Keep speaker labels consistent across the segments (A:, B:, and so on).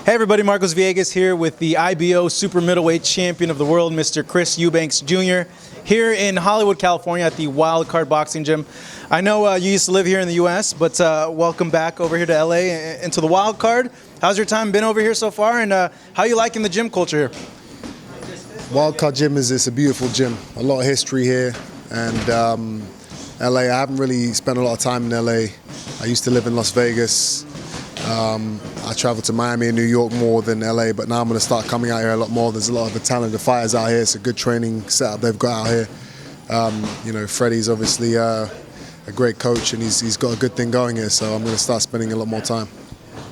A: Hey everybody, Marcos Villegas here with the IBO Super Middleweight Champion of the World, Mr. Chris Eubank Jr. here in Hollywood, California at the Wild Card Boxing Gym. I know you used to live here in the U.S., but welcome back over here to L.A. into the Wild Card. How's your time been over here so far, and how you liking the gym culture here?
B: Wild Card Gym is a beautiful gym. A lot of history here, and LA, I haven't really spent a lot of time in LA. I used to live in Las Vegas. I travel to Miami and New York more than LA, but now I'm going to start coming out here a lot more. There's a lot of the talented fighters out here. It's a good training setup they've got out here. Freddie's obviously a great coach, and he's got a good thing going here, so I'm going to start spending a lot more time.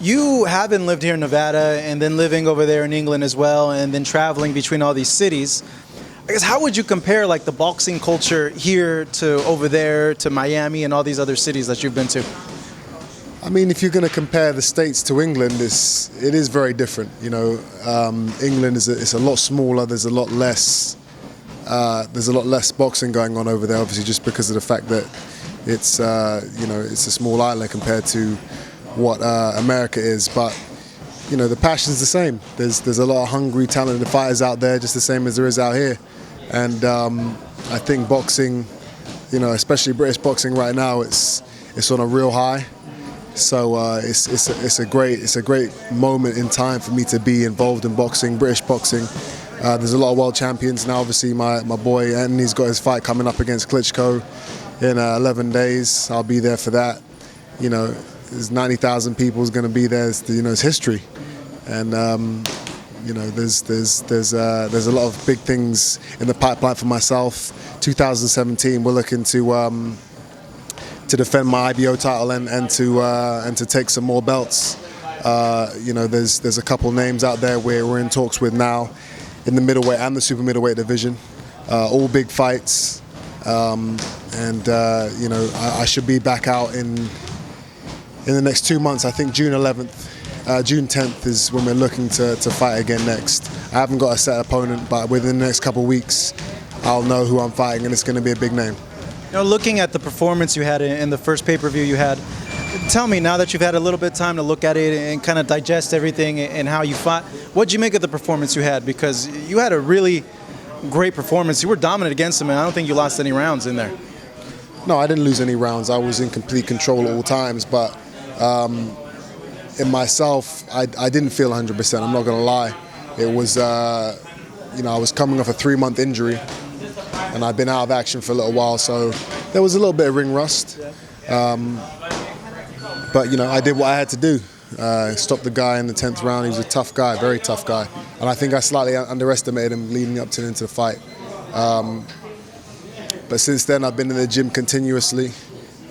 A: You haven't lived here in Nevada and then living over there in England as well, and then traveling between all these cities. I guess, how would you compare like the boxing culture here to over there to Miami and all these other cities that you've been to?
B: I mean, if you're going to compare the States to England, it is very different. England is a lot smaller. There's a lot less boxing going on over there. Obviously, just because of the fact that it's a small island compared to what America is. But the passion's the same. There's a lot of hungry, talented fighters out there, just the same as there is out here. And I think boxing, especially British boxing right now, it's on a real high. So it's a great moment in time for me to be involved in boxing, British boxing. There's a lot of world champions now. Obviously, my boy Anthony's got his fight coming up against Klitschko in 11 days. I'll be there for that. There's 90,000 people who's going to be there. It's history, and there's a lot of big things in the pipeline for myself. 2017, we're looking to defend my IBO title and to take some more belts. There's a couple names out there we're in talks with now in the middleweight and the super middleweight division. All big fights, I should be back out in the next 2 months. I think June 10th is when we're looking to fight again next. I haven't got a set opponent, but within the next couple of weeks, I'll know who I'm fighting, and it's going to be a big name.
A: Looking at the performance you had in the first pay-per-view you had, tell me, now that you've had a little bit of time to look at it and kind of digest everything and how you fought, what did you make of the performance you had? Because you had a really great performance. You were dominant against him, and I don't think you lost any rounds in there.
B: No, I didn't lose any rounds. I was in complete control at all times, but in myself, I didn't feel 100%. I'm not going to lie. It was, I was coming off a 3-month injury, and I've been out of action for a little while, so there was a little bit of ring rust. But I did what I had to do. Stopped the guy in the 10th round. He was a tough guy, very tough guy. And I think I slightly underestimated him leading up into the fight. But since then, I've been in the gym continuously,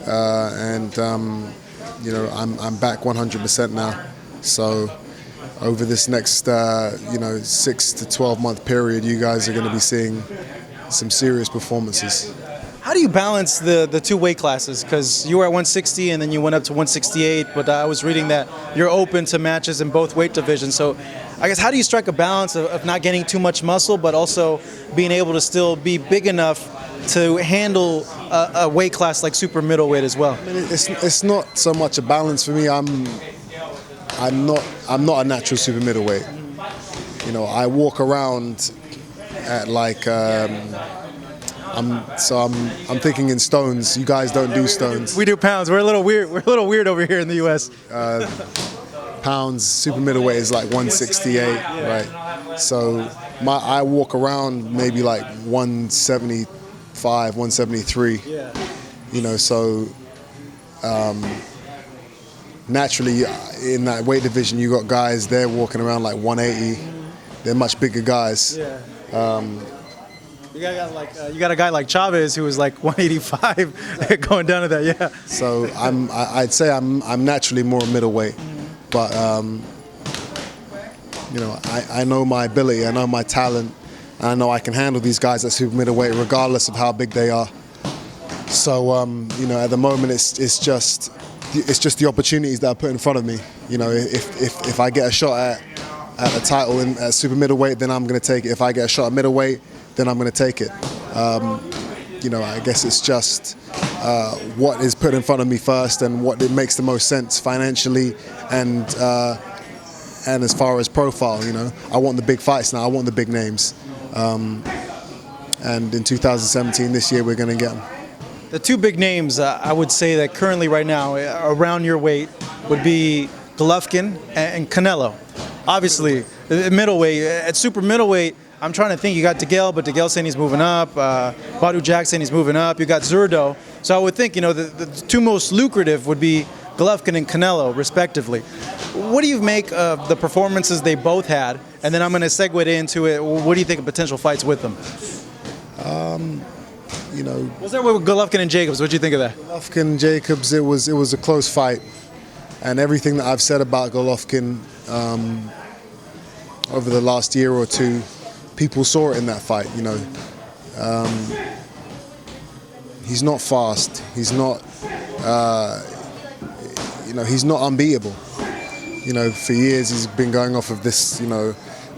B: and I'm back 100% now. So over this next 6 to 12 month period, you guys are going to be seeing some serious performances.
A: How do you balance the two weight classes? Because you were at 160 and then you went up to 168, but I was reading that you're open to matches in both weight divisions. So I guess, how do you strike a balance of not getting too much muscle, but also being able to still be big enough to handle a weight class like super middleweight as well?
B: I mean, it's not so much a balance for me. I'm not a natural super middleweight. I walk around at like I'm thinking in stones. You guys don't do stones.
A: We do pounds. We're a little weird. We're a little weird over here in the U.S.
B: Pounds, super middleweight is like 168, right? So I walk around maybe like 175, 173. So naturally in that weight division, you got guys they're walking around like 180. They're much bigger guys.
A: You got a guy like Chavez who was like 185 going down to that, yeah.
B: So I'd say I'm naturally more middleweight, but I know my ability, I know my talent, and I know I can handle these guys at super middleweight regardless of how big they are. So at the moment it's just the opportunities that are put in front of me. If I get a shot at a title at super middleweight, then I'm going to take it. If I get a shot at middleweight, then I'm going to take it. I guess it's just what is put in front of me first and what it makes the most sense financially and and as far as profile, I want the big fights now. I want the big names. And in 2017, this year, we're going to get them.
A: The two big names I would say that currently right now around your weight would be Golovkin and Canelo. Obviously, middleweight, at super middleweight, I'm trying to think. You got degale, but degale saying he's moving up. Badu Jackson, he's moving up. You got Zurdo. So I would think, the two most lucrative would be Golovkin and Canelo, respectively. What do you make of the performances they both had? And then I'm going to segue into it. What do you think of potential fights with them? We'll start with Golovkin and Jacobs. What do you think of that?
B: Golovkin and Jacobs, it was a close fight. And everything that I've said about Golovkin over the last year or two, people saw it in that fight. He's not fast. He's not, he's not unbeatable. For years he's been going off of this,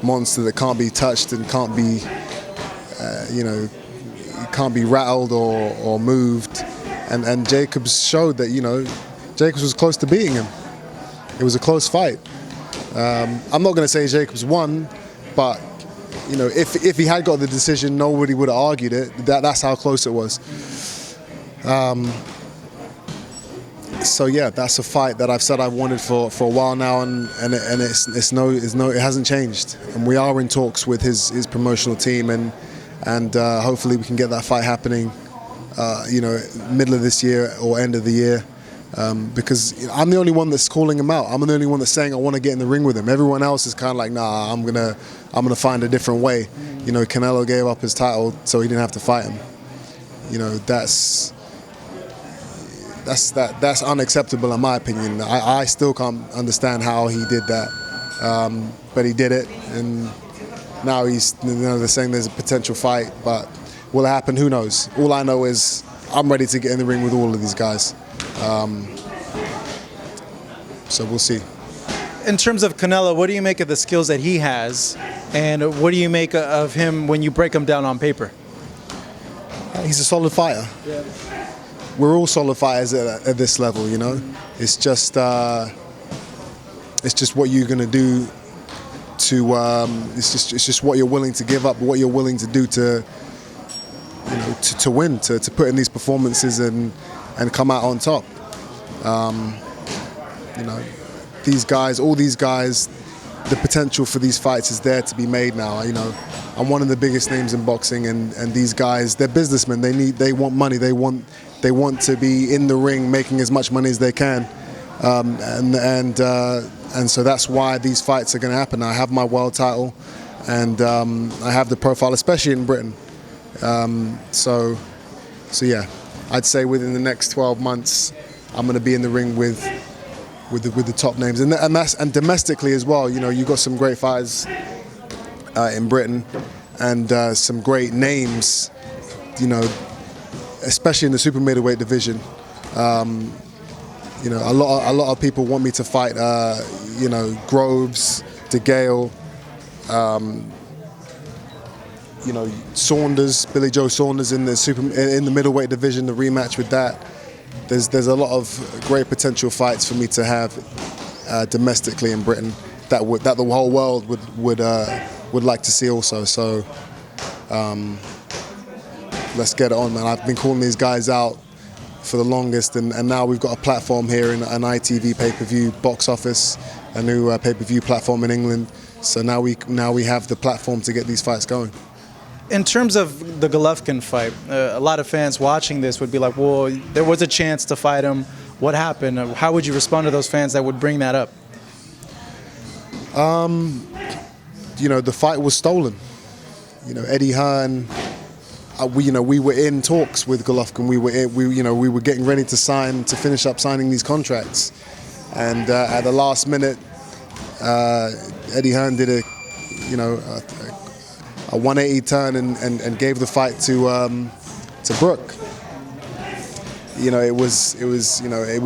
B: monster that can't be touched and can't be, can't be rattled or moved. And Jacobs showed that, Jacobs was close to beating him. It was a close fight. I'm not going to say Jacobs won, but if he had got the decision, nobody would have argued it. That's how close it was. So yeah, that's a fight that I've said I've wanted for a while now, and it hasn't changed. And we are in talks with his promotional team, and hopefully we can get that fight happening, middle of this year or end of the year. Because I'm the only one that's calling him out. I'm the only one that's saying I want to get in the ring with him. Everyone else is kind of like, nah, I'm gonna find a different way. Canelo gave up his title so he didn't have to fight him. That's unacceptable in my opinion. I still can't understand how he did that, but he did it, and now they're saying there's a potential fight, but will it happen? Who knows? All I know is I'm ready to get in the ring with all of these guys. So we'll see.
A: In terms of Canelo, what do you make of the skills that he has, and what do you make of him when you break him down on paper?
B: He's a solid fighter. Yeah. We're all solid fighters at this level, It's just what you're gonna do to. It's just what you're willing to give up, what you're willing to do to win, to put in these performances and come out on top. These guys, all these guys, the potential for these fights is there to be made now. I'm one of the biggest names in boxing, and these guys, they're businessmen. They want money. They want to be in the ring making as much money as they can, and so that's why these fights are going to happen. I have my world title, and I have the profile, especially in Britain. So yeah, I'd say within the next 12 months, I'm going to be in the ring with the top names, and domestically as well. You got some great fighters in Britain, and some great names. Especially in the super middleweight division. A lot of people want me to fight. Groves, degale. Saunders, Billy Joe Saunders in the middleweight division, the rematch with that. There's a lot of great potential fights for me to have domestically in Britain that the whole world would like to see also. So let's get it on, man. I've been calling these guys out for the longest, and now we've got a platform here in an ITV pay-per-view box office, a new pay-per-view platform in England. So now we have the platform to get these fights going.
A: In terms of the Golovkin fight, a lot of fans watching this would be like, well, there was a chance to fight him. What happened? How would you respond to those fans that would bring that up?
B: The fight was stolen. Eddie Hearn, we were in talks with Golovkin. We were getting ready to finish up signing these contracts. And at the last minute, Eddie Hearn did a 180 turn and gave the fight to Brook. It was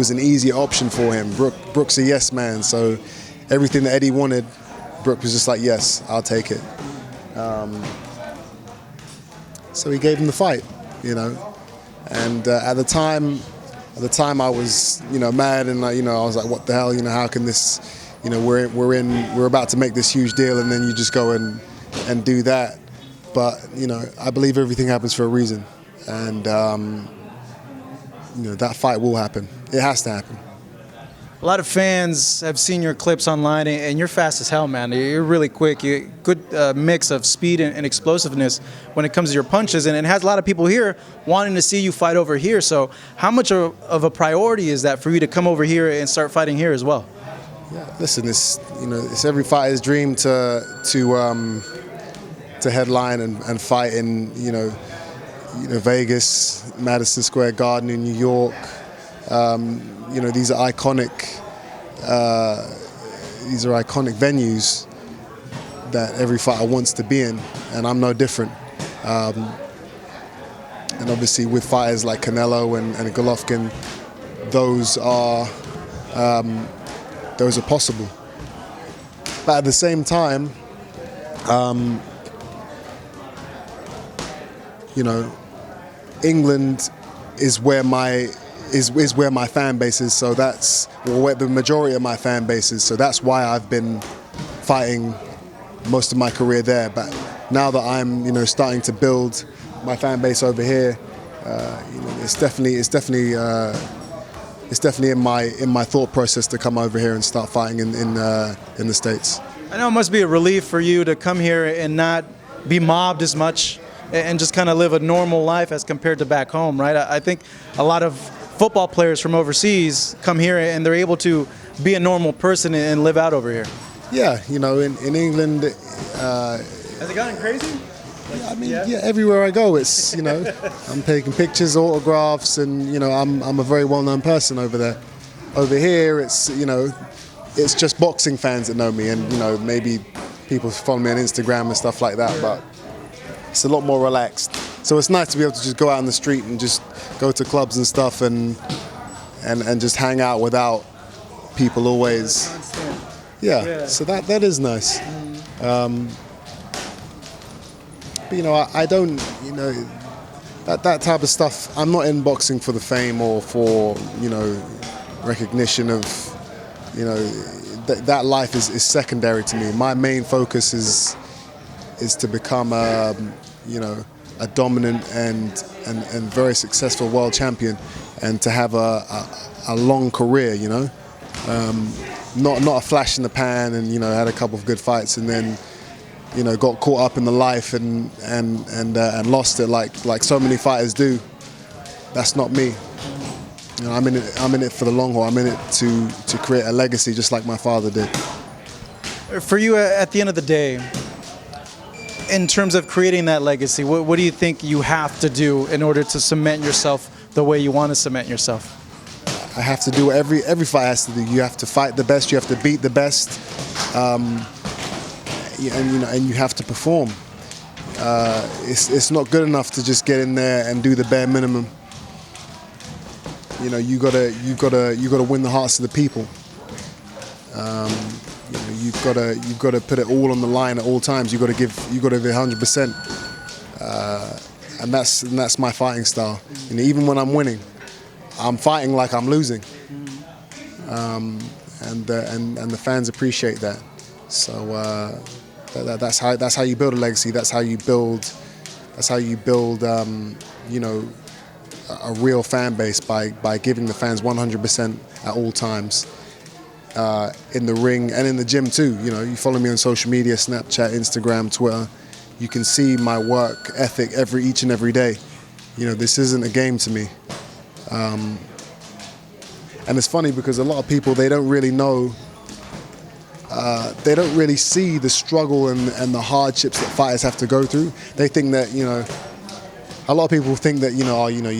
B: an easy option for him. Brook's a yes man, so everything that Eddie wanted, Brook was just like, yes, I'll take it. So he gave him the fight, and at the time I was mad, and I was like, what the hell, how can this you know, we're about to make this huge deal, and then you just go and do that. But you know, I believe everything happens for a reason, and you know, that fight will happen. It has to happen.
A: A lot of fans have seen your clips online, and you're fast as hell, man. You're really quick. You're good mix of speed and explosiveness when it comes to your punches, and it has a lot of people here wanting to see you fight over here. So how much of a priority is that for you to come over here and start fighting here as well?
B: Yeah, listen, it's every fighter's dream to headline and fight in Vegas, Madison Square Garden in New York. You know, these are iconic venues that every fighter wants to be in, and I'm no different. And obviously, with fighters like Canelo and Golovkin, those are possible. But at the same time, you know, England is where my fan base is, so that's where the majority of my fan base is. So that's why I've been fighting most of my career there. But now that I'm, you know, starting to build my fan base over here, you know, it's definitely in my thought process to come over here and start fighting in the States.
A: I know it must be a relief for you to come here and not be mobbed as much and just kind of live a normal life as compared to back home, right? I think a lot of football players from overseas come here and they're able to be a normal person and live out over here.
B: Yeah, you know, in England.
A: Has it gotten crazy?
B: I mean, yeah, everywhere I go, it's, you know, I'm taking pictures, autographs, and, you know, I'm a very well-known person over there. Over here, it's, you know, it's just boxing fans that know me, and, you know, maybe people follow me on Instagram and stuff like that, but it's a lot more relaxed. So it's nice to be able to just go out on the street and just go to clubs and stuff and just hang out without people always. Yeah. So that is nice. But, you know, I don't, you know, that type of stuff. I'm not in boxing for the fame or for, you know, recognition of, you know, that life is secondary to me. My main focus is to become you know, a dominant and very successful world champion, and to have a long career, you know, not a flash in the pan, and, you know, had a couple of good fights and then, you know, got caught up in the life and lost it like so many fighters do. That's not me. You know, I'm in it for the long haul. I'm in it to create a legacy, just like my father did.
A: For you, at the end of the day, in terms of creating that legacy, what do you think you have to do in order to cement yourself the way you want to cement yourself?
B: I have to do what every fight has to do. You have to fight the best. You have to beat the best, and you know, and you have to perform. It's not good enough to just get in there and do the bare minimum. You know, you gotta win the hearts of the people. You know, you've got to put it all on the line at all times. You've got to give 100%, and that's my fighting style. You know, even when I'm winning, I'm fighting like I'm losing, and the fans appreciate that. So that's how you build a legacy. That's how you build you know, a real fan base by giving the fans 100% at all times. In the ring and in the gym too. You know, you follow me on social media, Snapchat, Instagram, Twitter. You can see my work ethic each and every day. You know, this isn't a game to me. And it's funny because a lot of people, they don't really know, they don't really see the struggle and the hardships that fighters have to go through. They think that, you know, a lot of people think that, you know, oh, you know,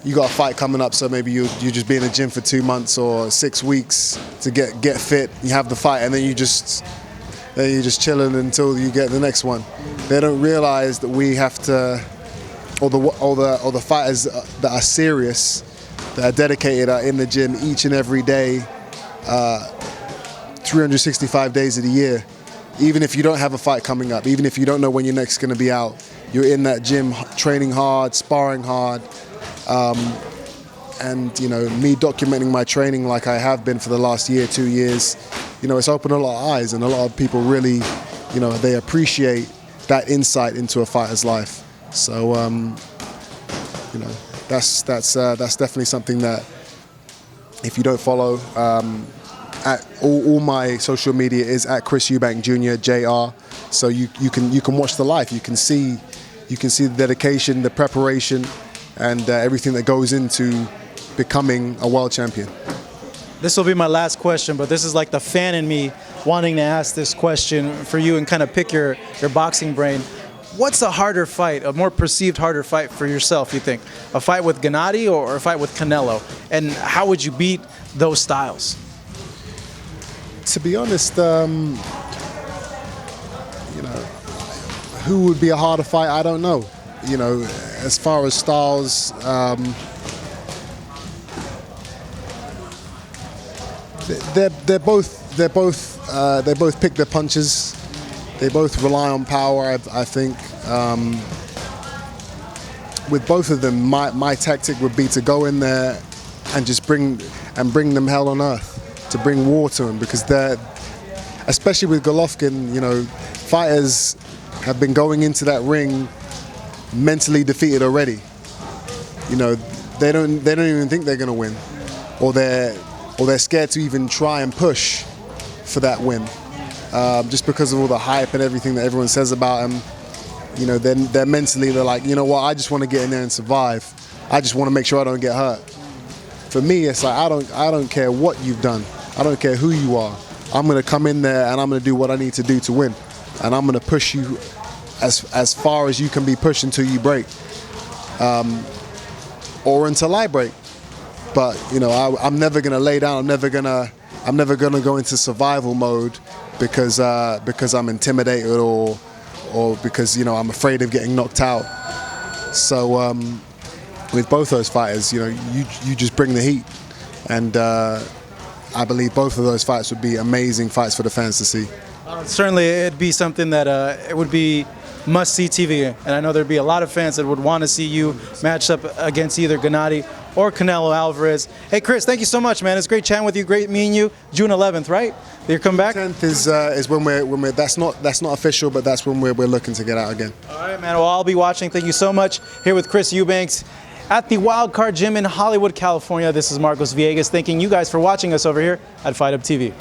B: you got a fight coming up, so maybe you just be in the gym for 2 months or 6 weeks to get fit. You have the fight, and then you're just chilling until you get the next one. They don't realize that we have to, or the fighters that are serious, that are dedicated, are in the gym each and every day, 365 days of the year. Even if you don't have a fight coming up, even if you don't know when you're next going to be out, you're in that gym training hard, sparring hard. and you know, me documenting my training like I have been for the last year, 2 years, you know, it's opened a lot of eyes, and a lot of people really, you know, they appreciate that insight into a fighter's life. So, you know, that's definitely something that, if you don't follow, at all my social media is at Chris Eubank Jr. JR. So you can watch the life. You can see the dedication, the preparation, and everything that goes into becoming a world champion.
A: This will be my last question, but this is like the fan in me wanting to ask this question for you and kind of pick your boxing brain. What's a harder fight, a more perceived harder fight for yourself, you think? A fight with Gennady or a fight with Canelo? And how would you beat those styles?
B: To be honest, you know, who would be a harder fight? I don't know. You know, as far as styles, they both pick their punches. They both rely on power. I think with both of them, my tactic would be to go in there and just bring them hell on earth, to bring war to them, because they're, especially with Golovkin, you know, fighters have been going into that ring mentally defeated already. You know, they don't even think they're going to win, or they're scared to even try and push for that win, just because of all the hype and everything that everyone says about them. You know, they're mentally, they're like, you know what, I just want to get in there and survive. I just want to make sure I don't get hurt. For me, it's like, I don't care what you've done. I don't care who you are. I'm going to come in there and I'm going to do what I need to do to win. And I'm going to push you as far as you can be pushed until you break, or until I break. But you know, I'm never going to lay down. I'm never going to go into survival mode because I'm intimidated or because, you know, I'm afraid of getting knocked out. So with both those fighters, you know, you just bring the heat, and I believe both of those fights would be amazing fights for the fans to see.
A: Certainly, it'd be something that it would be must-see TV, and I know there'd be a lot of fans that would want to see you match up against either Gennady or Canelo Alvarez. Hey, Chris, thank you so much, man. It's great chatting with you. Great meeting you. June 11th, right? You come back.
B: 10th is when we're that's not official, but that's when we're looking to get out again.
A: All right, man. Well, I'll be watching. Thank you so much. Here with Chris Eubanks at the Wild Card Gym in Hollywood, California. This is Marcos Villegas. Thanking you guys for watching us over here at Fight Up TV.